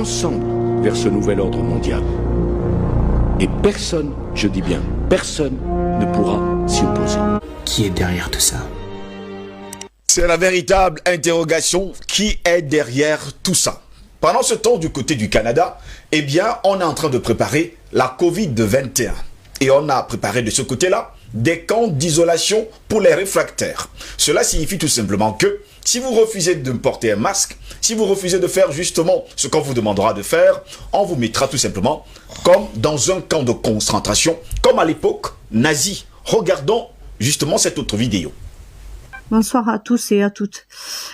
ensemble vers ce nouvel ordre mondial. Et personne, je dis bien personne, ne pourra s'y opposer. Qui est derrière tout ça? C'est la véritable interrogation, qui est derrière tout ça? Pendant ce temps, du côté du Canada, eh bien, on est en train de préparer la Covid-21. Et on a préparé de ce côté-là des camps d'isolation pour les réfractaires. Cela signifie tout simplement que si vous refusez de porter un masque, si vous refusez de faire justement ce qu'on vous demandera de faire, on vous mettra tout simplement comme dans un camp de concentration, comme à l'époque nazie. Regardons justement cette autre vidéo. Bonsoir à tous et à toutes.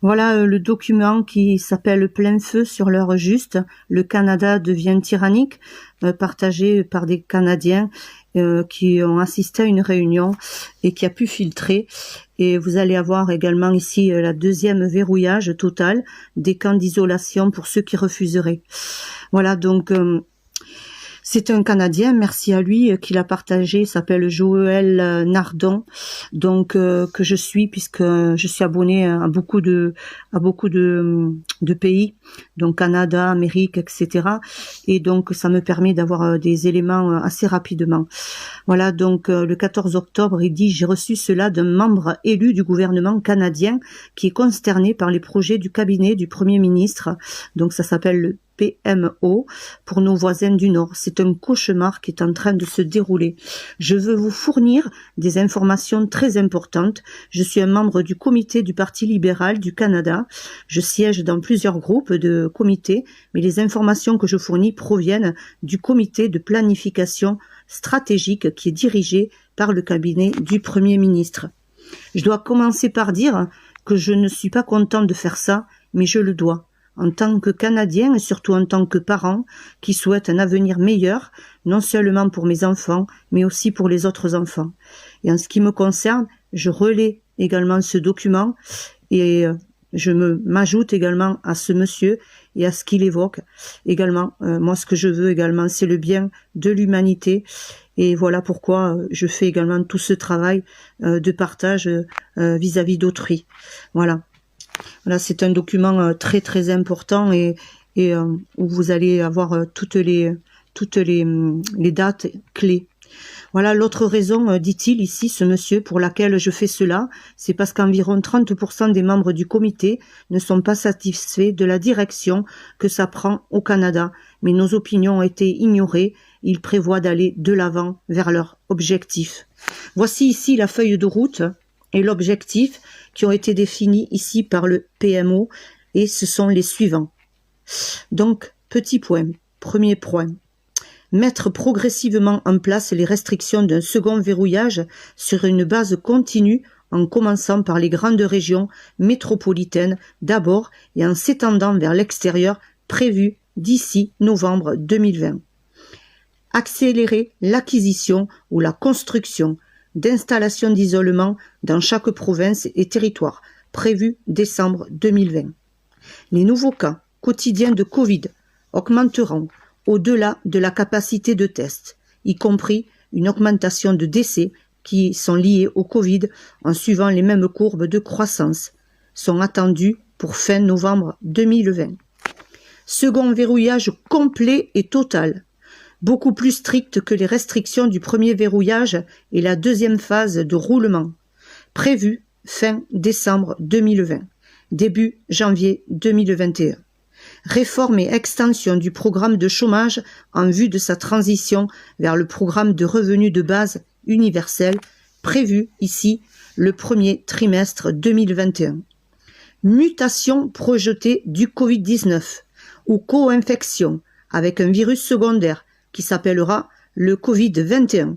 Voilà le document qui s'appelle Plein feu sur l'heure juste. Le Canada devient tyrannique, partagé par des Canadiens qui ont assisté à une réunion et qui a pu filtrer. Et vous allez avoir également ici la deuxième verrouillage total des camps d'isolation pour ceux qui refuseraient. Voilà donc... c'est un Canadien, merci à lui, qui l'a partagé, il s'appelle Joël Nardon, donc que je suis puisque je suis abonné à beaucoup de pays, donc Canada, Amérique, etc. Et donc ça me permet d'avoir des éléments assez rapidement. Voilà, donc le 14 octobre, il dit: j'ai reçu cela d'un membre élu du gouvernement canadien qui est consterné par les projets du cabinet du Premier ministre, donc ça s'appelle le PMO, pour nos voisins du Nord. C'est un cauchemar qui est en train de se dérouler. Je veux vous fournir des informations très importantes. Je suis un membre du comité du Parti libéral du Canada. Je siège dans plusieurs groupes de comités, mais les informations que je fournis proviennent du comité de planification stratégique qui est dirigé par le cabinet du Premier ministre. Je dois commencer par dire que je ne suis pas content de faire ça, mais je le dois. En tant que Canadien et surtout en tant que parent qui souhaite un avenir meilleur, non seulement pour mes enfants, mais aussi pour les autres enfants. Et en ce qui me concerne, je relais également ce document et je m'ajoute également à ce monsieur et à ce qu'il évoque. Également, moi ce que je veux également, c'est le bien de l'humanité. Et voilà pourquoi je fais également tout ce travail de partage vis-à-vis d'autrui. Voilà. Voilà, c'est un document très très important et où vous allez avoir toutes les dates clés. Voilà l'autre raison, dit-il ici, ce monsieur, pour laquelle je fais cela, c'est parce qu'environ 30% des membres du comité ne sont pas satisfaits de la direction que ça prend au Canada. Mais nos opinions ont été ignorées, ils prévoient d'aller de l'avant vers leur objectif. Voici ici la feuille de route et l'objectif qui ont été définis ici par le PMO, et ce sont les suivants. Donc, petit point, premier point. Mettre progressivement en place les restrictions d'un second verrouillage sur une base continue en commençant par les grandes régions métropolitaines d'abord et en s'étendant vers l'extérieur, prévu d'ici novembre 2020. Accélérer l'acquisition ou la construction d'installations d'isolement dans chaque province et territoire, prévu décembre 2020. Les nouveaux cas quotidiens de Covid augmenteront au-delà de la capacité de test, y compris une augmentation de décès qui sont liés au Covid en suivant les mêmes courbes de croissance, sont attendus pour fin novembre 2020. Second verrouillage complet et total, beaucoup plus strict que les restrictions du premier verrouillage et la deuxième phase de roulement, prévue fin décembre 2020, début janvier 2021. Réforme et extension du programme de chômage en vue de sa transition vers le programme de revenus de base universel, prévu ici le premier trimestre 2021. Mutation projetée du Covid-19 ou co-infection avec un virus secondaire qui s'appellera le Covid-21.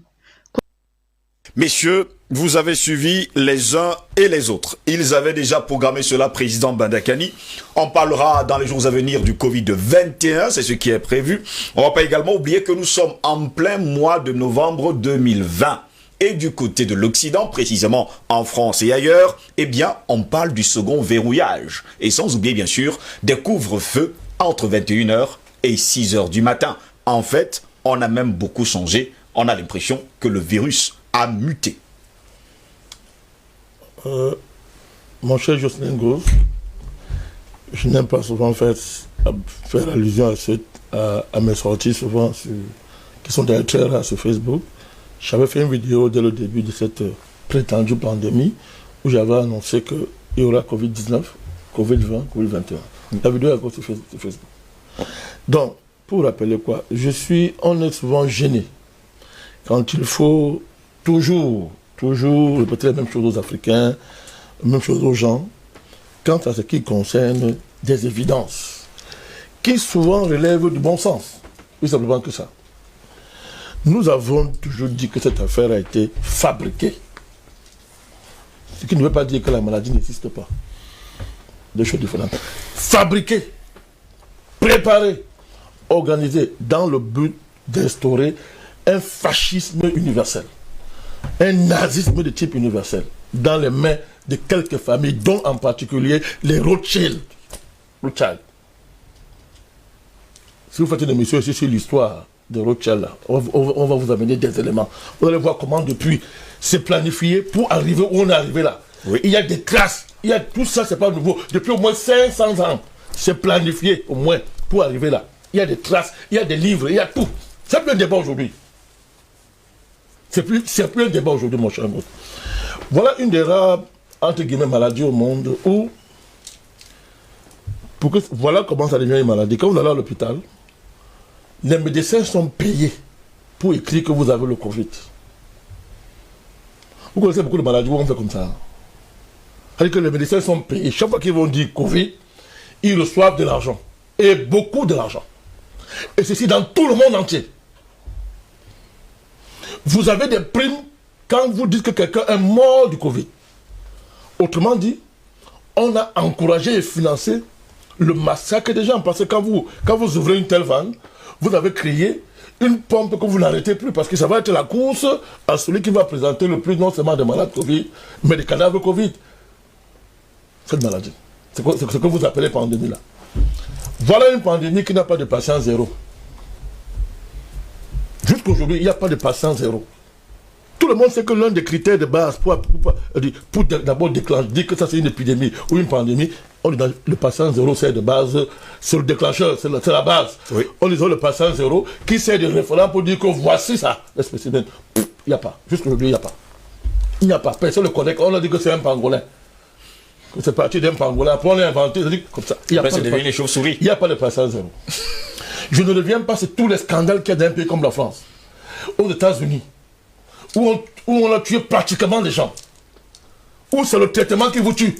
Messieurs, vous avez suivi les uns et les autres. Ils avaient déjà programmé cela, président Bandakani. On parlera dans les jours à venir du Covid-21, c'est ce qui est prévu. On ne va pas également oublier que nous sommes en plein mois de novembre 2020. Et du côté de l'Occident, précisément en France et ailleurs, eh bien, on parle du second verrouillage. Et sans oublier, bien sûr, des couvre-feux entre 21h et 6h du matin. En fait, on a même beaucoup changé. On a l'impression que le virus a muté. Mon cher Jocelyn Gove, je n'aime pas souvent faire allusion à mes sorties, souvent, qui sont d'ailleurs très rares sur Facebook. J'avais fait une vidéo dès le début de cette prétendue pandémie, où j'avais annoncé qu'il y aura Covid-19, Covid-20, Covid-21. La vidéo est encore sur Facebook. Donc, pour rappeler quoi, on est souvent gêné quand il faut toujours répéter la même chose aux Africains, la même chose aux gens, quant à ce qui concerne des évidences, qui souvent relèvent du bon sens. Plus simplement que ça. Nous avons toujours dit que cette affaire a été fabriquée. Ce qui ne veut pas dire que la maladie n'existe pas. Deux choses différentes. Fabriquée, préparée, organisée dans le but d'instaurer un fascisme universel, un nazisme de type universel, dans les mains de quelques familles, dont en particulier les Rothschild. Si vous faites une émission ici sur l'histoire de Rothschild, on va vous amener des éléments. Vous allez voir comment depuis c'est planifié pour arriver où on est arrivé là. Oui. Il y a des traces, tout ça c'est pas nouveau. Depuis au moins 500 ans, c'est planifié au moins pour arriver là. Il y a des traces, il y a des livres, il y a tout. C'est plus un débat aujourd'hui. C'est plus un débat aujourd'hui, mon cher. Voilà une des rares, entre guillemets, maladies au monde où, voilà comment ça devient une maladie. Quand vous allez à l'hôpital, les médecins sont payés pour écrire que vous avez le Covid. Vous connaissez beaucoup de maladies où on fait comme ça. C'est-à-dire que les médecins sont payés. Chaque fois qu'ils vont dire Covid, ils reçoivent de l'argent. Et beaucoup de l'argent. Et ceci dans tout le monde entier. Vous avez des primes quand vous dites que quelqu'un est mort du Covid. Autrement dit, on a encouragé et financé le massacre des gens. Parce que quand vous ouvrez une telle vanne, vous avez créé une pompe que vous n'arrêtez plus. Parce que ça va être la course à celui qui va présenter le plus non seulement de malades Covid, mais des cadavres Covid. Cette maladie. C'est ce que vous appelez pandémie là. Voilà une pandémie qui n'a pas de patient zéro. Jusqu'aujourd'hui, il n'y a pas de patient zéro. Tout le monde sait que l'un des critères de base pour d'abord dire que ça c'est une épidémie ou une pandémie, on dit le patient zéro c'est de base, c'est le déclencheur, c'est la base. Oui. On dit le patient zéro qui sert de référent pour dire que voici ça, le spécimen. Il n'y a pas. Jusqu'aujourd'hui, il n'y a pas. Il n'y a pas. Personne ne le connaît. On a dit que c'est un pangolin. C'est parti d'un pangolin. Après, on l'a inventé, comme ça. Il n'y a pas de chauve-souris. Il n'y a pas de patient zéro. Je ne reviens pas sur tous les scandales qu'il y a dans un pays comme la France, aux États-Unis, où on a tué pratiquement des gens, où c'est le traitement qui vous tue,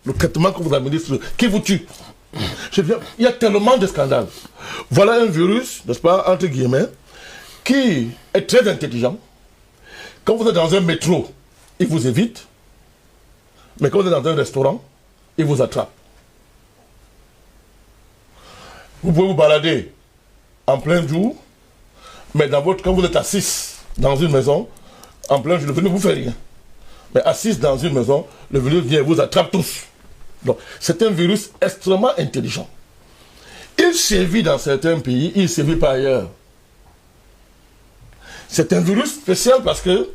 le traitement que vous administrez qui vous tue. Il y a tellement de scandales. Voilà un virus, n'est-ce pas, entre guillemets, qui est très intelligent. Quand vous êtes dans un métro, il vous évite, mais quand vous êtes dans un restaurant, il vous attrape. Vous pouvez vous balader en plein jour, mais quand vous êtes assis dans une maison, en plein jour, le virus ne vous fait rien. Mais assis dans une maison, le virus vient et vous attrape tous. Donc, c'est un virus extrêmement intelligent. Il sévit dans certains pays, il ne sévit pas ailleurs. C'est un virus spécial parce que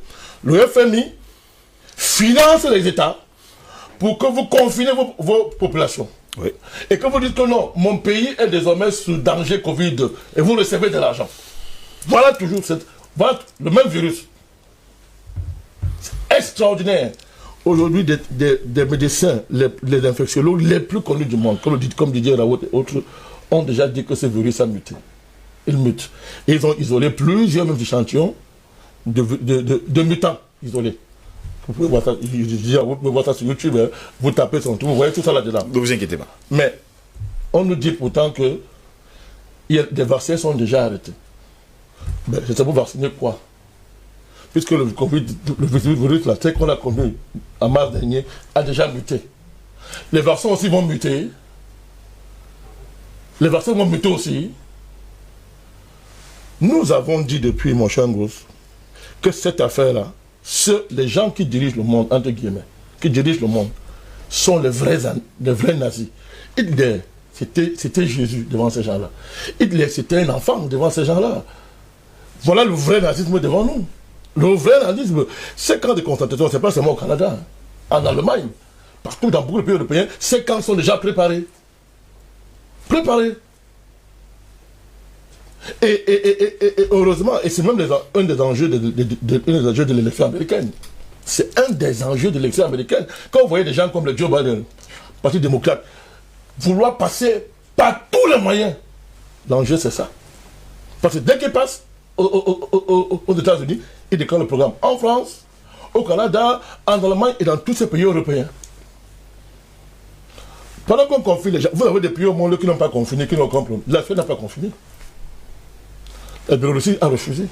le FMI finance les États pour que vous confinez vos populations. Oui. Et que vous dites que non, mon pays est désormais sous danger Covid et vous recevez de l'argent. Voilà toujours voilà le même virus. C'est extraordinaire. Aujourd'hui, des médecins, les infectiologues les plus connus du monde, comme Didier Raoult et autres, ont déjà dit que ce virus a muté. Il mute. Et ils ont isolé plusieurs échantillons de mutants isolés. Vous pouvez voir ça, sur YouTube, hein. Vous tapez son tour, vous voyez tout ça là-dedans. Ne vous inquiétez pas. Mais on nous dit pourtant que des vaccins sont déjà arrêtés. Mais c'est pour vacciner quoi? Puisque le Covid, le virus là, tel qu'on a connu en mars dernier, a déjà muté. Les vaccins aussi vont muter. Les vaccins vont muter aussi. Nous avons dit depuis, mon cher Ngos, que cette affaire-là, les gens qui dirigent le monde, entre guillemets, qui dirigent le monde, sont les vrais nazis. Hitler, c'était Jésus devant ces gens-là. Hitler, c'était un enfant devant ces gens-là. Voilà le vrai nazisme devant nous. Le vrai nazisme, ces camps de concentration, c'est pas seulement au Canada, en Allemagne, partout dans beaucoup de pays européens, ces camps sont déjà préparés. Préparé. Et heureusement, et c'est même un des enjeux de l'élection américaine. C'est un des enjeux de l'élection américaine. Quand vous voyez des gens comme le Joe Biden, Parti démocrate, vouloir passer par tous les moyens, l'enjeu c'est ça. Parce que dès qu'il passe aux États-Unis, il déclare le programme en France, au Canada, en Allemagne et dans tous ces pays européens. Pendant qu'on confine les gens, vous avez des pays au monde qui n'ont pas confiné, qui n'ont pas confiné. La Suède n'a pas confiné. La Biélorussie a refusé.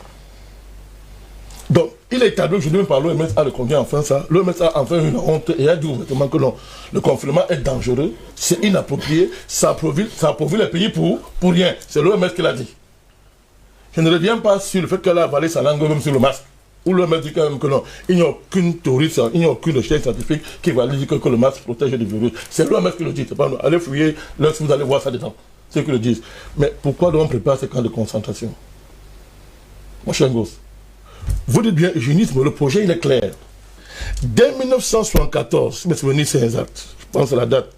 Donc, il est établi aujourd'hui par l'OMS à le conduire enfin ça. L'OMS a enfin une honte et a dit ouvertement que non, le confinement est dangereux, c'est inapproprié, ça appauvrit les pays pour rien. C'est l'OMS qui l'a dit. Je ne reviens pas sur le fait qu'elle a avalé sa langue même sur le masque. Où l'OMS dit quand même que non, il n'y a aucune théorie, il n'y a aucune recherche scientifique qui va dire que le masque protège du virus. C'est l'OMS qui le dit, c'est pas nous. Allez fouiller, là, si vous allez voir ça dedans. C'est eux qui le disent. Mais pourquoi donc on prépare ces camps de concentration? Mon cher gosse, vous dites bien eugénisme, le projet il est clair. Dès 1974, si mes souvenirs c'est exact, je pense à la date,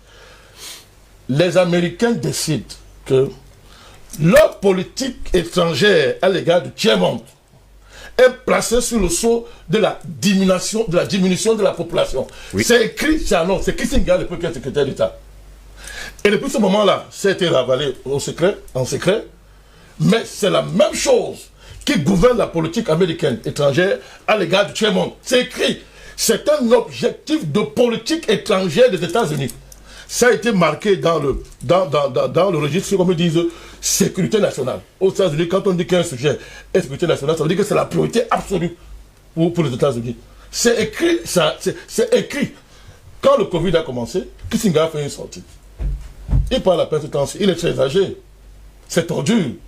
les Américains décident que leur politique étrangère à l'égard du tiers-monde est placée sur le sceau de la diminution de la population. Oui. C'est écrit, c'est annoncé, c'est Kissinger, le premier secrétaire d'État. Et depuis ce moment-là, ça a été ravalé en secret, mais c'est la même chose qui gouverne la politique américaine étrangère à l'égard du tiers-monde. C'est écrit. C'est un objectif de politique étrangère des États-Unis. Ça a été marqué dans le registre, comme ils disent, sécurité nationale. Aux États-Unis, quand on dit qu'un sujet est sécurité nationale, ça veut dire que c'est la priorité absolue pour les États-Unis. C'est écrit, c'est écrit. Quand le Covid a commencé, Kissinger a fait une sortie. Il parle à peine ce temps-ci. Il est très âgé. C'est tordu.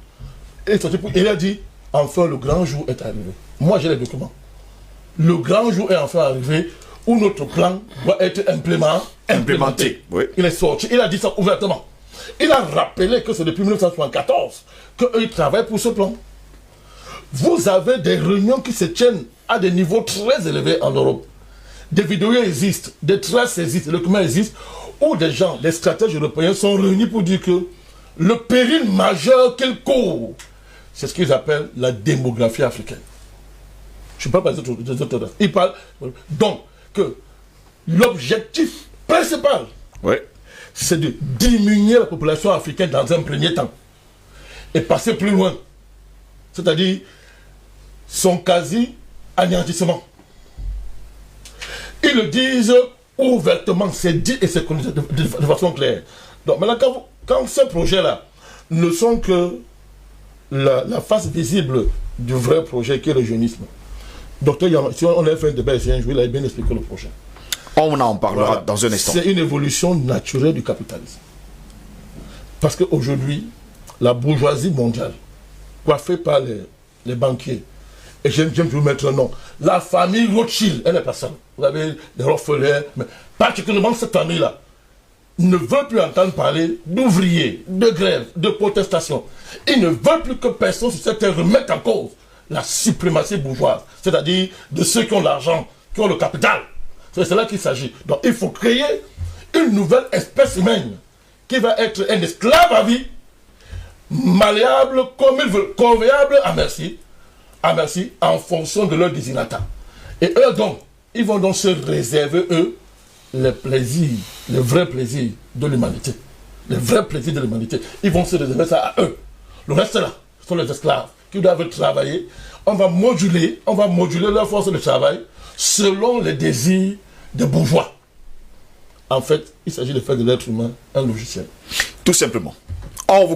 Il a dit, enfin le grand jour est arrivé. Moi j'ai les documents. Le grand jour est enfin arrivé où notre plan doit être implémenté. Oui. Il est sorti, il a dit ça ouvertement. Il a rappelé que c'est depuis 1974 qu'il travaille pour ce plan. Vous avez des réunions qui se tiennent à des niveaux très élevés en Europe. Des vidéos existent, des traces existent, des documents existent, où des gens, des stratèges européens sont réunis pour dire que le péril majeur qu'ils courent, c'est ce qu'ils appellent la démographie africaine. Je ne parle pas des autres. Ils parlent donc que l'objectif principal, c'est de diminuer la population africaine dans un premier temps et passer plus loin. C'est-à-dire son quasi-anéantissement. Ils le disent ouvertement, c'est dit et c'est connu de façon claire. Donc maintenant, quand ces projets-là ne sont que la face visible du vrai projet qui est le jeunisme. Docteur Yaman, si on a fait un débat ici un jour, il a bien expliqué le projet. On en parlera dans un instant. C'est une évolution naturelle du capitalisme. Parce qu'aujourd'hui, la bourgeoisie mondiale, coiffée par les banquiers, et j'aime vous mettre un nom, la famille Rothschild, elle est personne. Vous avez les Rockefeller, mais particulièrement cette famille-là, ne veut plus entendre parler d'ouvriers, de grèves, de protestations. Ils ne veulent plus que personne sur cette terre remette en cause la suprématie bourgeoise, c'est-à-dire de ceux qui ont l'argent, qui ont le capital. C'est là qu'il s'agit. Donc il faut créer une nouvelle espèce humaine qui va être un esclave à vie, malléable comme il veut, convéable à merci, en fonction de leur désignata. Et eux donc, ils vont donc se réserver, eux, les plaisirs, les vrais plaisirs de l'humanité. Les vrais plaisirs de l'humanité. Ils vont se réserver ça à eux. Le reste là, ce sont les esclaves qui doivent travailler. On va moduler leur force de travail selon les désirs des bourgeois. En fait, il s'agit de faire de l'être humain un logiciel. Tout simplement. On vous